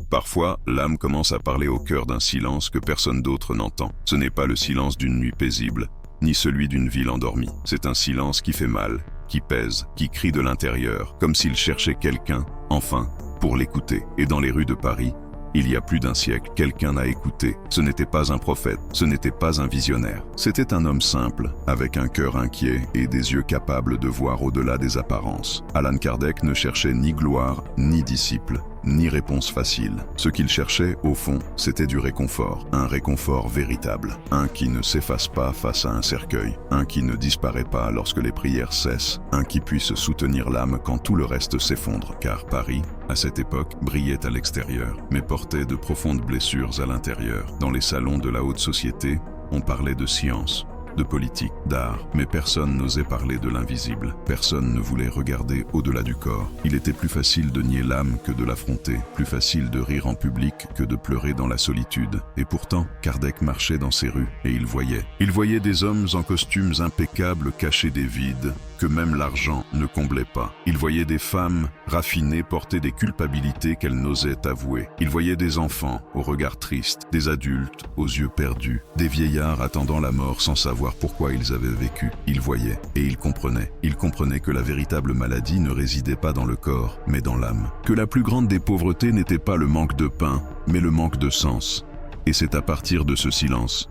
Parfois, l'âme commence à parler au cœur d'un silence que personne d'autre n'entend. Ce n'est pas le silence d'une nuit paisible, ni celui d'une ville endormie. C'est un silence qui fait mal, qui pèse, qui crie de l'intérieur, comme s'il cherchait quelqu'un, enfin, pour l'écouter. Et dans les rues de Paris, il y a plus d'un siècle, quelqu'un a écouté. Ce n'était pas un prophète, ce n'était pas un visionnaire. C'était un homme simple, avec un cœur inquiet et des yeux capables de voir au-delà des apparences. Allan Kardec ne cherchait ni gloire, ni disciple, ni réponse facile. Ce qu'il cherchait, au fond, c'était du réconfort. Un réconfort véritable. Un qui ne s'efface pas face à un cercueil. Un qui ne disparaît pas lorsque les prières cessent. Un qui puisse soutenir l'âme quand tout le reste s'effondre. Car Paris, à cette époque, brillait à l'extérieur, mais portait de profondes blessures à l'intérieur. Dans les salons de la haute société, on parlait de science, de politique, d'art, mais personne n'osait parler de l'invisible. Personne ne voulait regarder au-delà du corps. Il était plus facile de nier l'âme que de l'affronter, plus facile de rire en public que de pleurer dans la solitude. Et pourtant, Kardec marchait dans ces rues et il voyait. Il voyait des hommes en costumes impeccables cacher des vides que même l'argent ne comblait pas. Il voyait des femmes raffinées porter des culpabilités qu'elles n'osaient avouer. Il voyait des enfants au regard triste, des adultes aux yeux perdus, des vieillards attendant la mort sans savoir pourquoi ils avaient vécu. Il voyait et il comprenait. Il comprenait que la véritable maladie ne résidait pas dans le corps, mais dans l'âme. Que la plus grande des pauvretés n'était pas le manque de pain, mais le manque de sens. Et c'est à partir de ce silence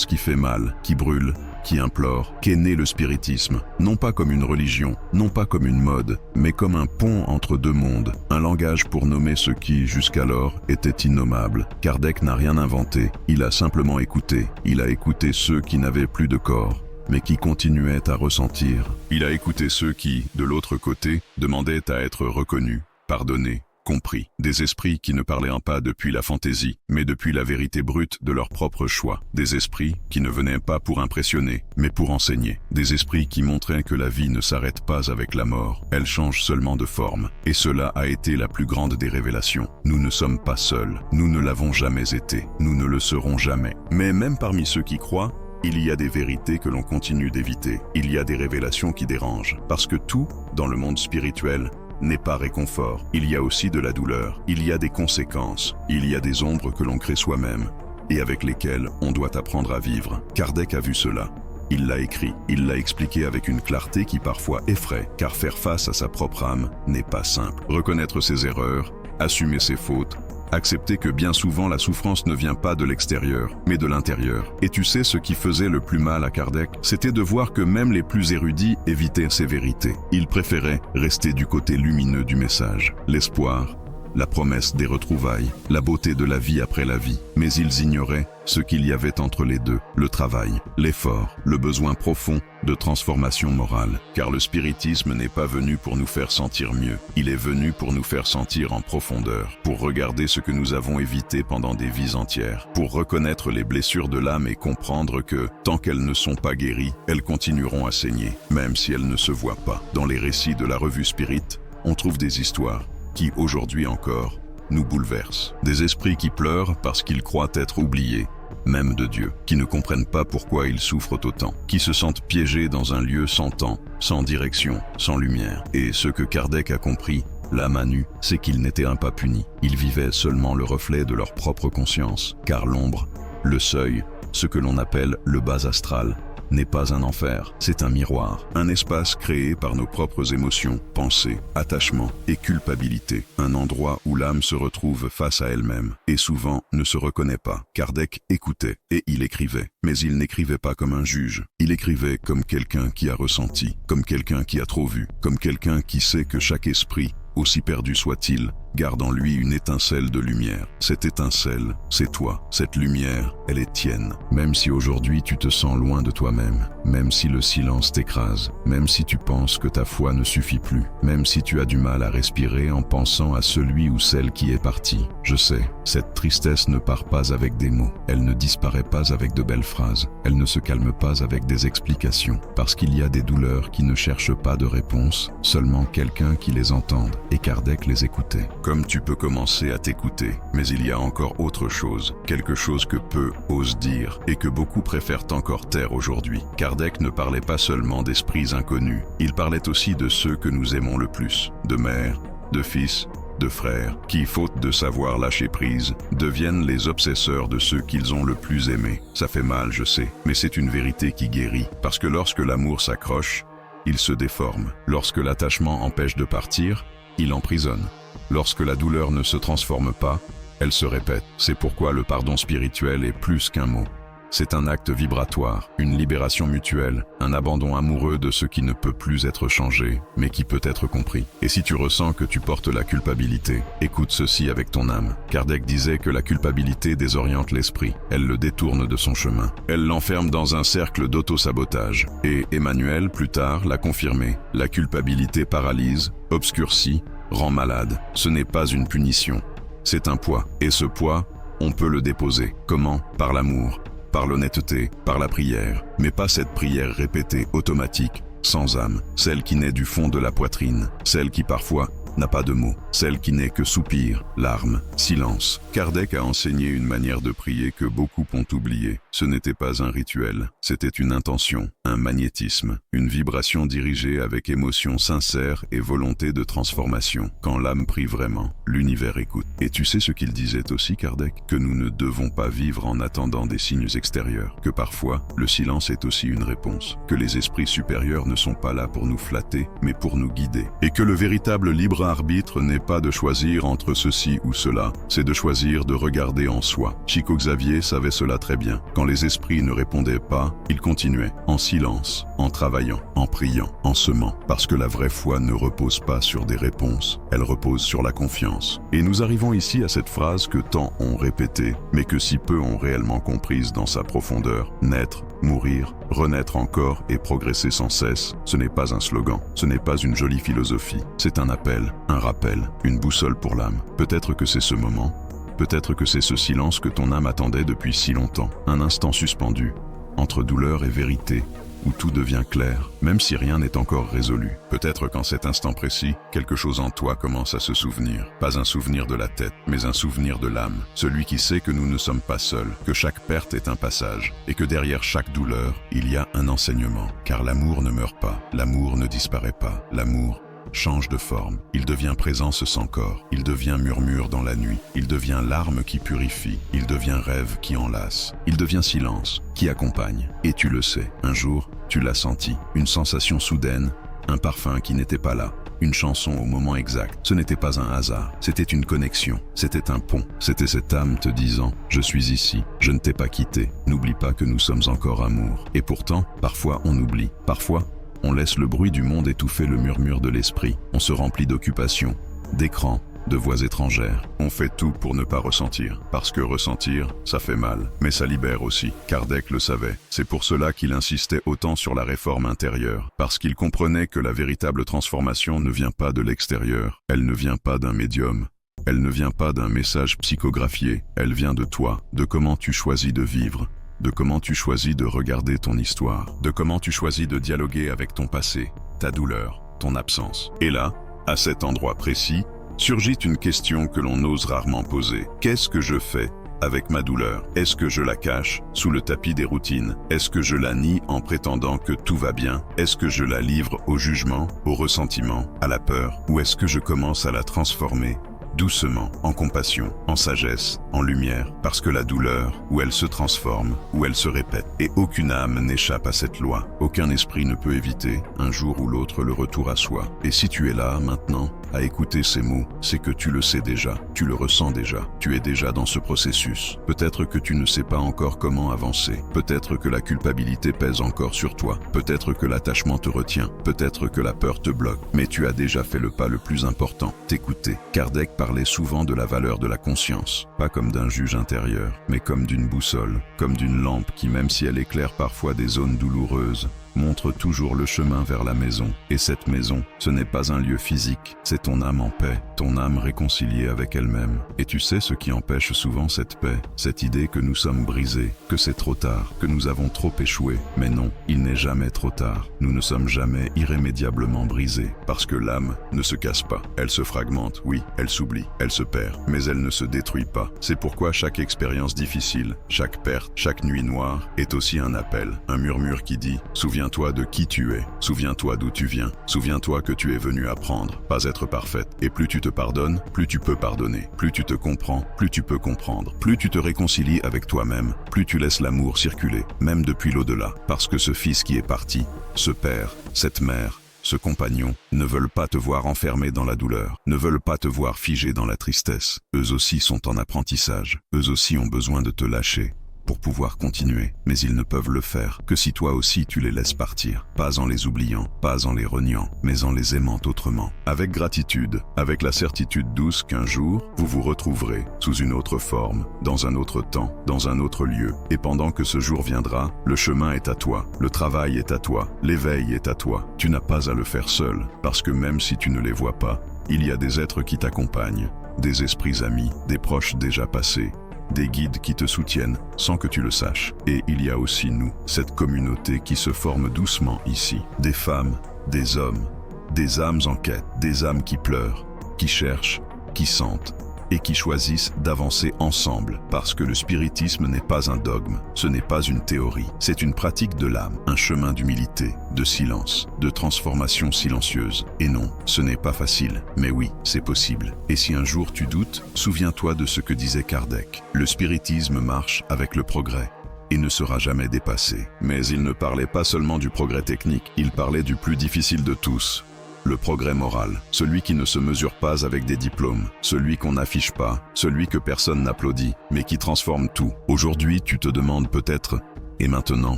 qui fait mal, qui brûle, qui implore, qu'est né le spiritisme, non pas comme une religion, non pas comme une mode, mais comme un pont entre deux mondes, un langage pour nommer ce qui, jusqu'alors, était innommable. Kardec n'a rien inventé, il a simplement écouté. Il a écouté ceux qui n'avaient plus de corps, mais qui continuaient à ressentir. Il a écouté ceux qui, de l'autre côté, demandaient à être reconnus, pardonnés, compris. Des esprits qui ne parlaient pas depuis la fantaisie, mais depuis la vérité brute de leur propre choix. Des esprits qui ne venaient pas pour impressionner, mais pour enseigner. Des esprits qui montraient que la vie ne s'arrête pas avec la mort, elle change seulement de forme. Et cela a été la plus grande des révélations. Nous ne sommes pas seuls, nous ne l'avons jamais été, nous ne le serons jamais. Mais même parmi ceux qui croient, il y a des vérités que l'on continue d'éviter. Il y a des révélations qui dérangent, parce que tout, dans le monde spirituel, n'est pas réconfort. Il y a aussi de la douleur, il y a des conséquences, il y a des ombres que l'on crée soi-même et avec lesquelles on doit apprendre à vivre. Kardec a vu cela. Il l'a écrit, il l'a expliqué avec une clarté qui parfois effraie, car faire face à sa propre âme n'est pas simple. Reconnaître ses erreurs, assumer ses fautes, accepter que bien souvent la souffrance ne vient pas de l'extérieur, mais de l'intérieur. Et tu sais ce qui faisait le plus mal à Kardec? C'était de voir que même les plus érudits évitaient ces vérités. Ils préféraient rester du côté lumineux du message, l'espoir, la promesse des retrouvailles, la beauté de la vie après la vie. Mais ils ignoraient ce qu'il y avait entre les deux, le travail, l'effort, le besoin profond de transformation morale. Car le spiritisme n'est pas venu pour nous faire sentir mieux, il est venu pour nous faire sentir en profondeur, pour regarder ce que nous avons évité pendant des vies entières, pour reconnaître les blessures de l'âme et comprendre que, tant qu'elles ne sont pas guéries, elles continueront à saigner, même si elles ne se voient pas. Dans les récits de la revue Spirit, on trouve des histoires qui, aujourd'hui encore, nous bouleversent. Des esprits qui pleurent parce qu'ils croient être oubliés, même de Dieu, qui ne comprennent pas pourquoi ils souffrent autant, qui se sentent piégés dans un lieu sans temps, sans direction, sans lumière. Et ce que Kardec a compris, l'âme à nu, c'est qu'ils n'étaient pas punis. Ils vivaient seulement le reflet de leur propre conscience, car l'ombre, le seuil, ce que l'on appelle le bas astral, n'est pas un enfer, c'est un miroir, un espace créé par nos propres émotions, pensées, attachements et culpabilité, un endroit où l'âme se retrouve face à elle-même et souvent ne se reconnaît pas. Kardec écoutait et il écrivait, mais il n'écrivait pas comme un juge, il écrivait comme quelqu'un qui a ressenti, comme quelqu'un qui a trop vu, comme quelqu'un qui sait que chaque esprit, aussi perdu soit-il, garde en lui une étincelle de lumière. Cette étincelle, c'est toi. Cette lumière, elle est tienne. Même si aujourd'hui tu te sens loin de toi-même, même si le silence t'écrase, même si tu penses que ta foi ne suffit plus, même si tu as du mal à respirer en pensant à celui ou celle qui est parti. Je sais, cette tristesse ne part pas avec des mots. Elle ne disparaît pas avec de belles phrases. Elle ne se calme pas avec des explications. Parce qu'il y a des douleurs qui ne cherchent pas de réponse, seulement quelqu'un qui les entende. Et Kardec les écoutait. Comme tu peux commencer à t'écouter, mais il y a encore autre chose, quelque chose que peu osent dire et que beaucoup préfèrent encore taire aujourd'hui. Kardec ne parlait pas seulement d'esprits inconnus, il parlait aussi de ceux que nous aimons le plus, de mère, de fils, de frères, qui, faute de savoir lâcher prise, deviennent les obsesseurs de ceux qu'ils ont le plus aimés. Ça fait mal, je sais, mais c'est une vérité qui guérit, parce que lorsque l'amour s'accroche, il se déforme. Lorsque l'attachement empêche de partir, il emprisonne. Lorsque la douleur ne se transforme pas, elle se répète. C'est pourquoi le pardon spirituel est plus qu'un mot. C'est un acte vibratoire, une libération mutuelle, un abandon amoureux de ce qui ne peut plus être changé, mais qui peut être compris. Et si tu ressens que tu portes la culpabilité, écoute ceci avec ton âme. Kardec disait que la culpabilité désoriente l'esprit, elle le détourne de son chemin. Elle l'enferme dans un cercle d'auto-sabotage. Et Emmanuel, plus tard, l'a confirmé. La culpabilité paralyse, obscurcit, rend malade. Ce n'est pas une punition, c'est un poids. Et ce poids, on peut le déposer. Comment? Par l'amour, par l'honnêteté, par la prière, mais pas cette prière répétée, automatique, sans âme, celle qui naît du fond de la poitrine, celle qui parfois n'a pas de mots, celle qui n'est que soupir, larmes, silence. Kardec a enseigné une manière de prier que beaucoup ont oubliée. Ce n'était pas un rituel, c'était une intention, un magnétisme, une vibration dirigée avec émotion sincère et volonté de transformation. Quand l'âme prie vraiment, l'univers écoute. Et tu sais ce qu'il disait aussi, Kardec? Que nous ne devons pas vivre en attendant des signes extérieurs, que parfois, le silence est aussi une réponse, que les esprits supérieurs ne sont pas là pour nous flatter, mais pour nous guider, et que le véritable libre arbitre n'est pas de choisir entre ceci ou cela, c'est de choisir de regarder en soi. Chico Xavier savait cela très bien. Quand les esprits ne répondaient pas, il continuait, en silence, en travaillant, en priant, en semant, parce que la vraie foi ne repose pas sur des réponses, elle repose sur la confiance. Et nous arrivons ici à cette phrase que tant ont répétée, mais que si peu ont réellement comprise dans sa profondeur. Naître, mourir, renaître encore et progresser sans cesse, ce n'est pas un slogan, ce n'est pas une jolie philosophie, c'est un appel, un rappel, une boussole pour l'âme. Peut-être que c'est ce moment, peut-être que c'est ce silence que ton âme attendait depuis si longtemps, un instant suspendu, entre douleur et vérité, où tout devient clair, même si rien n'est encore résolu. Peut-être qu'en cet instant précis, quelque chose en toi commence à se souvenir. Pas un souvenir de la tête, mais un souvenir de l'âme. Celui qui sait que nous ne sommes pas seuls, que chaque perte est un passage, et que derrière chaque douleur, il y a un enseignement. Car l'amour ne meurt pas, l'amour ne disparaît pas, l'amour change de forme, il devient présence sans corps, il devient murmure dans la nuit, il devient larme qui purifie, il devient rêve qui enlace, il devient silence qui accompagne. Et tu le sais, un jour, tu l'as senti, une sensation soudaine, un parfum qui n'était pas là, une chanson au moment exact. Ce n'était pas un hasard, c'était une connexion, c'était un pont, c'était cette âme te disant « Je suis ici, je ne t'ai pas quitté, n'oublie pas que nous sommes encore amour ». Et pourtant, parfois on oublie, parfois on laisse le bruit du monde étouffer le murmure de l'esprit. On se remplit d'occupations, d'écrans, de voix étrangères. On fait tout pour ne pas ressentir. Parce que ressentir, ça fait mal. Mais ça libère aussi. Kardec le savait. C'est pour cela qu'il insistait autant sur la réforme intérieure. Parce qu'il comprenait que la véritable transformation ne vient pas de l'extérieur. Elle ne vient pas d'un médium. Elle ne vient pas d'un message psychographié. Elle vient de toi, de comment tu choisis de vivre, de comment tu choisis de regarder ton histoire, de comment tu choisis de dialoguer avec ton passé, ta douleur, ton absence. Et là, à cet endroit précis, surgit une question que l'on ose rarement poser. Qu'est-ce que je fais avec ma douleur? Est-ce que je la cache sous le tapis des routines? Est-ce que je la nie en prétendant que tout va bien? Est-ce que je la livre au jugement, au ressentiment, à la peur? Ou est-ce que je commence à la transformer doucement, en compassion, en sagesse, en lumière, parce que la douleur, où elle se transforme, où elle se répète, et aucune âme n'échappe à cette loi. Aucun esprit ne peut éviter, un jour ou l'autre, le retour à soi. Et si tu es là, maintenant, à écouter ces mots, c'est que tu le sais déjà, tu le ressens déjà, tu es déjà dans ce processus. Peut-être que tu ne sais pas encore comment avancer, peut-être que la culpabilité pèse encore sur toi, peut-être que l'attachement te retient, peut-être que la peur te bloque, mais tu as déjà fait le pas le plus important, t'écouter. Kardec parlait souvent de la valeur de la conscience, pas comme d'un juge intérieur, mais comme d'une boussole, comme d'une lampe qui, même si elle éclaire parfois des zones douloureuses, montre toujours le chemin vers la maison. Et cette maison, ce n'est pas un lieu physique, c'est ton âme en paix, ton âme réconciliée avec elle-même. Et tu sais ce qui empêche souvent cette paix? Cette idée que nous sommes brisés, que c'est trop tard, que nous avons trop échoué. Mais non, il n'est jamais trop tard. Nous ne sommes jamais irrémédiablement brisés, parce que l'âme ne se casse pas. Elle se fragmente, oui, elle s'oublie, elle se perd, mais elle ne se détruit pas. C'est pourquoi chaque expérience difficile, chaque perte, chaque nuit noire est aussi un appel, un murmure qui dit « Souviens-toi Souviens-toi de qui tu es, souviens-toi d'où tu viens, souviens-toi que tu es venu apprendre, pas être parfaite. Et plus tu te pardonnes, plus tu peux pardonner, plus tu te comprends, plus tu peux comprendre, plus tu te réconcilies avec toi-même, plus tu laisses l'amour circuler, même depuis l'au-delà. Parce que ce fils qui est parti, ce père, cette mère, ce compagnon, ne veulent pas te voir enfermé dans la douleur, ne veulent pas te voir figé dans la tristesse. Eux aussi sont en apprentissage, eux aussi ont besoin de te lâcher pour pouvoir continuer, mais ils ne peuvent le faire que si toi aussi tu les laisses partir, pas en les oubliant, pas en les reniant, mais en les aimant autrement. Avec gratitude, avec la certitude douce qu'un jour, vous vous retrouverez sous une autre forme, dans un autre temps, dans un autre lieu. Et pendant que ce jour viendra, le chemin est à toi, le travail est à toi, l'éveil est à toi. Tu n'as pas à le faire seul, parce que même si tu ne les vois pas, il y a des êtres qui t'accompagnent, des esprits amis, des proches déjà passés, des guides qui te soutiennent sans que tu le saches. Et il y a aussi nous, cette communauté qui se forme doucement ici. Des femmes, des hommes, des âmes en quête, des âmes qui pleurent, qui cherchent, qui sentent et qui choisissent d'avancer ensemble. Parce que le spiritisme n'est pas un dogme, ce n'est pas une théorie, c'est une pratique de l'âme, un chemin d'humilité, de silence, de transformation silencieuse. Et non, ce n'est pas facile, mais oui, c'est possible. Et si un jour tu doutes, souviens-toi de ce que disait Kardec. Le spiritisme marche avec le progrès et ne sera jamais dépassé. Mais il ne parlait pas seulement du progrès technique, il parlait du plus difficile de tous, le progrès moral, celui qui ne se mesure pas avec des diplômes, celui qu'on n'affiche pas, celui que personne n'applaudit, mais qui transforme tout. Aujourd'hui, tu te demandes peut-être, et maintenant,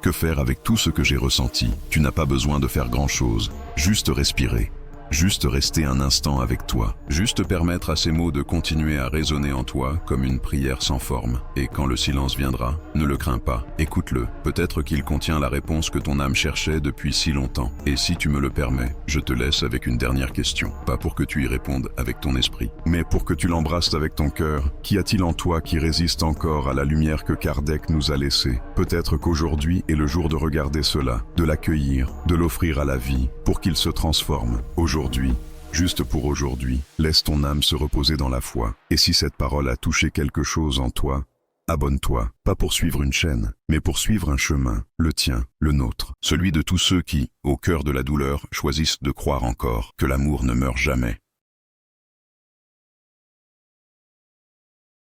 que faire avec tout ce que j'ai ressenti? Tu n'as pas besoin de faire grand-chose, juste respirer. Juste rester un instant avec toi, juste permettre à ces mots de continuer à résonner en toi comme une prière sans forme. Et quand le silence viendra, ne le crains pas, écoute-le. Peut-être qu'il contient la réponse que ton âme cherchait depuis si longtemps. Et si tu me le permets, je te laisse avec une dernière question. Pas pour que tu y répondes avec ton esprit, mais pour que tu l'embrasses avec ton cœur. Qu'y a-t-il en toi qui résiste encore à la lumière que Kardec nous a laissée? Peut-être qu'aujourd'hui est le jour de regarder cela, de l'accueillir, de l'offrir à la vie, pour qu'il se transforme. Aujourd'hui, juste pour aujourd'hui, laisse ton âme se reposer dans la foi. Et si cette parole a touché quelque chose en toi, abonne-toi, pas pour suivre une chaîne, mais pour suivre un chemin, le tien, le nôtre, celui de tous ceux qui, au cœur de la douleur, choisissent de croire encore que l'amour ne meurt jamais.